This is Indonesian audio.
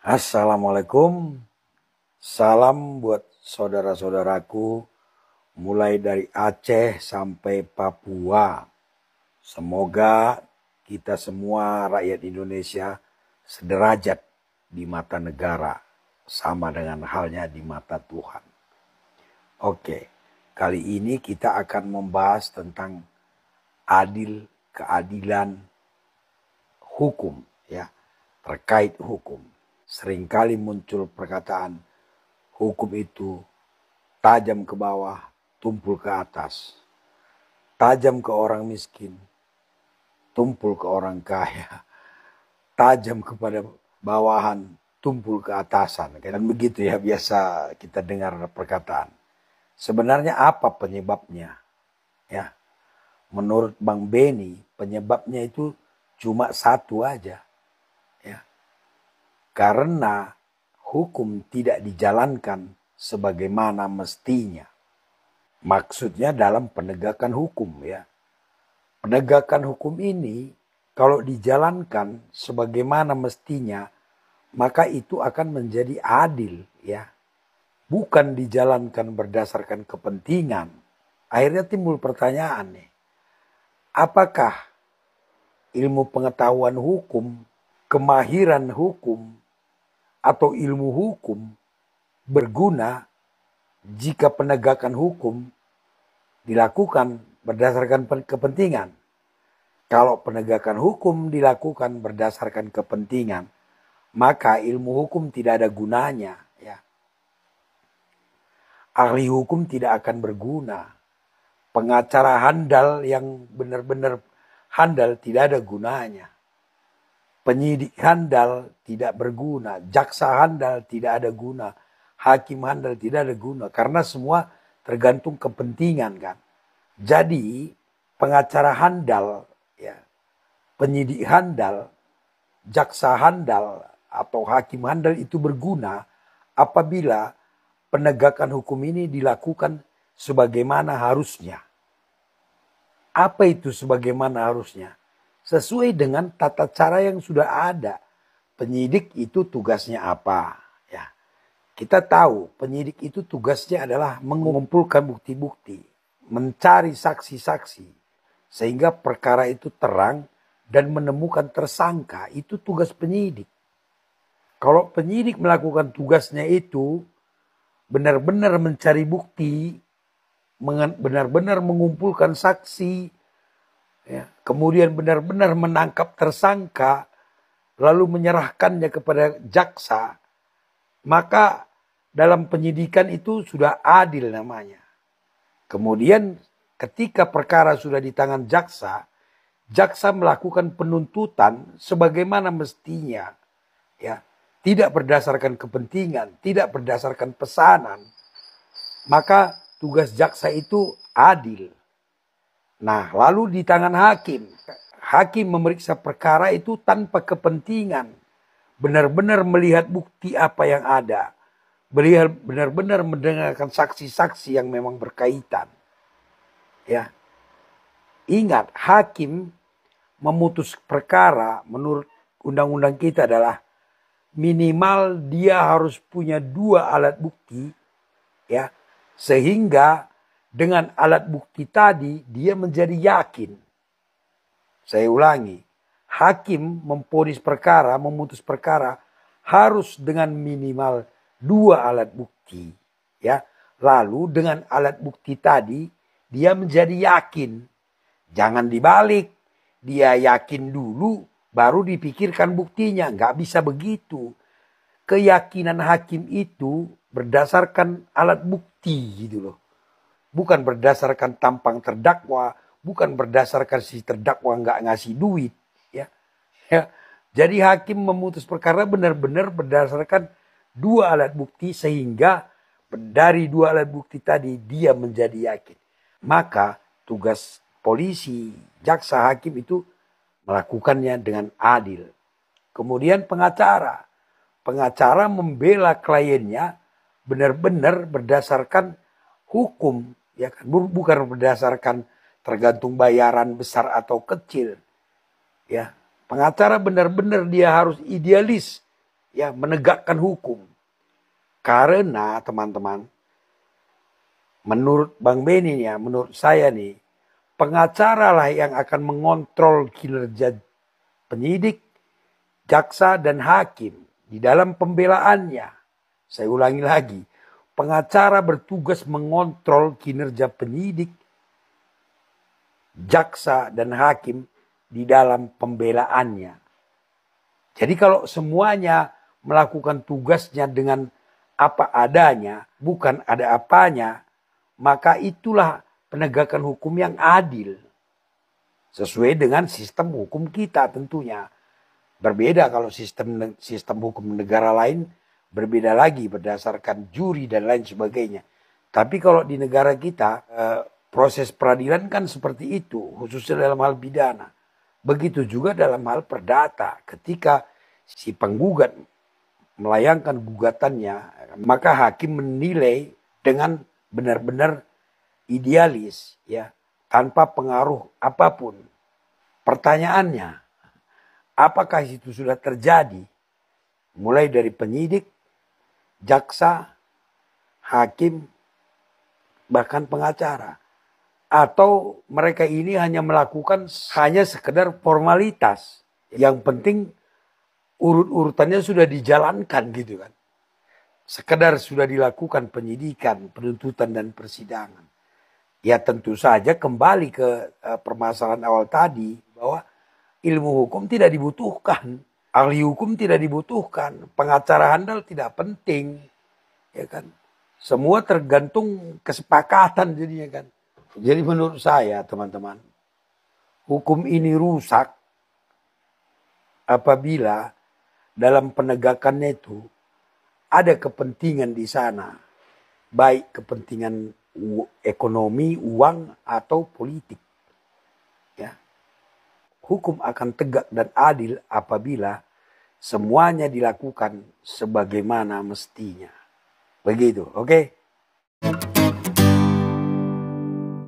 Assalamualaikum, salam buat saudara-saudaraku mulai dari Aceh sampai Papua. Semoga kita semua rakyat Indonesia sederajat di mata negara, sama dengan halnya di mata Tuhan. Oke, kali ini kita akan membahas tentang keadilan hukum, ya, terkait hukum. Seringkali muncul perkataan hukum itu tajam ke bawah, tumpul ke atas. Tajam ke orang miskin, tumpul ke orang kaya. Tajam kepada bawahan, tumpul ke atasan. Kan begitu ya biasa kita dengar perkataan. Sebenarnya apa penyebabnya? Ya, menurut Bang Beni penyebabnya itu cuma satu aja. Ya, karena hukum tidak dijalankan sebagaimana mestinya. Maksudnya dalam penegakan hukum, ya. Penegakan hukum ini kalau dijalankan sebagaimana mestinya, maka itu akan menjadi adil, ya. Bukan dijalankan berdasarkan kepentingan. Akhirnya timbul pertanyaan nih. Apakah ilmu pengetahuan hukum, kemahiran hukum, atau ilmu hukum berguna jika penegakan hukum dilakukan berdasarkan kepentingan? Kalau penegakan hukum dilakukan berdasarkan kepentingan, maka ilmu hukum tidak ada gunanya. Ya. Ahli hukum tidak akan berguna. Pengacara handal yang benar-benar handal tidak ada gunanya. Penyidik handal tidak berguna, jaksa handal tidak ada guna, hakim handal tidak ada guna. Karena semua tergantung kepentingan kan. Jadi pengacara handal, ya, penyidik handal, jaksa handal atau hakim handal itu berguna apabila penegakan hukum ini dilakukan sebagaimana harusnya. Apa itu sebagaimana harusnya? Sesuai dengan tata cara yang sudah ada. Penyidik itu tugasnya apa? Ya, kita tahu penyidik itu tugasnya adalah mengumpulkan bukti-bukti, mencari saksi-saksi, sehingga perkara itu terang dan menemukan tersangka. Itu tugas penyidik. Kalau penyidik melakukan tugasnya itu, benar-benar mencari bukti, benar-benar mengumpulkan saksi, ya, kemudian benar-benar menangkap tersangka, lalu menyerahkannya kepada jaksa, maka dalam penyidikan itu sudah adil namanya. Kemudian ketika perkara sudah di tangan jaksa, jaksa melakukan penuntutan sebagaimana mestinya, ya, tidak berdasarkan kepentingan, tidak berdasarkan pesanan, maka tugas jaksa itu adil. Nah, lalu di tangan hakim. Hakim memeriksa perkara itu tanpa kepentingan. Benar-benar melihat bukti apa yang ada. Benar-benar mendengarkan saksi-saksi yang memang berkaitan. Ya. Ingat, hakim memutus perkara menurut undang-undang kita adalah minimal dia harus punya 2 alat bukti, ya, sehingga dengan alat bukti tadi dia menjadi yakin. Saya ulangi, hakim memvonis perkara, memutus perkara harus dengan minimal 2 alat bukti, ya. Lalu dengan alat bukti tadi dia menjadi yakin. Jangan dibalik, dia yakin dulu baru dipikirkan buktinya. Nggak bisa begitu. Keyakinan hakim itu berdasarkan alat bukti gitu loh. Bukan berdasarkan tampang terdakwa, bukan berdasarkan si terdakwa nggak ngasih duit, ya. Ya. Jadi hakim memutus perkara benar-benar berdasarkan 2 alat bukti, sehingga dari 2 alat bukti tadi dia menjadi yakin. Maka tugas polisi, jaksa, hakim itu melakukannya dengan adil. Kemudian pengacara membela kliennya benar-benar berdasarkan hukum, ya kan, bukan berdasarkan tergantung bayaran besar atau kecil, ya. Pengacara benar-benar dia harus idealis, ya menegakkan hukum. Karena teman-teman, menurut Bang Beni ya, menurut saya nih, pengacara lah yang akan mengontrol kinerja penyidik, jaksa dan hakim di dalam pembelaannya. Saya ulangi lagi, pengacara bertugas mengontrol kinerja penyidik, jaksa dan hakim di dalam pembelaannya. Jadi kalau semuanya melakukan tugasnya dengan apa adanya, bukan ada apanya, maka itulah penegakan hukum yang adil. Sesuai dengan sistem hukum kita tentunya. Berbeda kalau sistem hukum negara lain, berbeda lagi berdasarkan juri dan lain sebagainya. Tapi kalau di negara kita, proses peradilan kan seperti itu, khususnya dalam hal pidana. Begitu juga dalam hal perdata. Ketika si penggugat melayangkan gugatannya, maka hakim menilai dengan benar-benar idealis, ya, tanpa pengaruh apapun. Pertanyaannya, apakah itu sudah terjadi? Mulai dari penyidik, jaksa, hakim, bahkan pengacara. Atau mereka ini hanya melakukan hanya sekedar formalitas. Yang penting urut-urutannya sudah dijalankan gitu kan. Sekedar sudah dilakukan penyidikan, penuntutan dan persidangan. Ya tentu saja kembali ke permasalahan awal tadi bahwa ilmu hukum tidak dibutuhkan. Ahli hukum tidak dibutuhkan. Pengacara handal tidak penting. Ya kan. Semua tergantung kesepakatan jadinya kan. Jadi menurut saya teman-teman, hukum ini rusak apabila dalam penegakannya itu ada kepentingan di sana. Baik kepentingan ekonomi, uang, atau politik. Ya. Hukum akan tegak dan adil apabila semuanya dilakukan sebagaimana mestinya. Begitu, oke?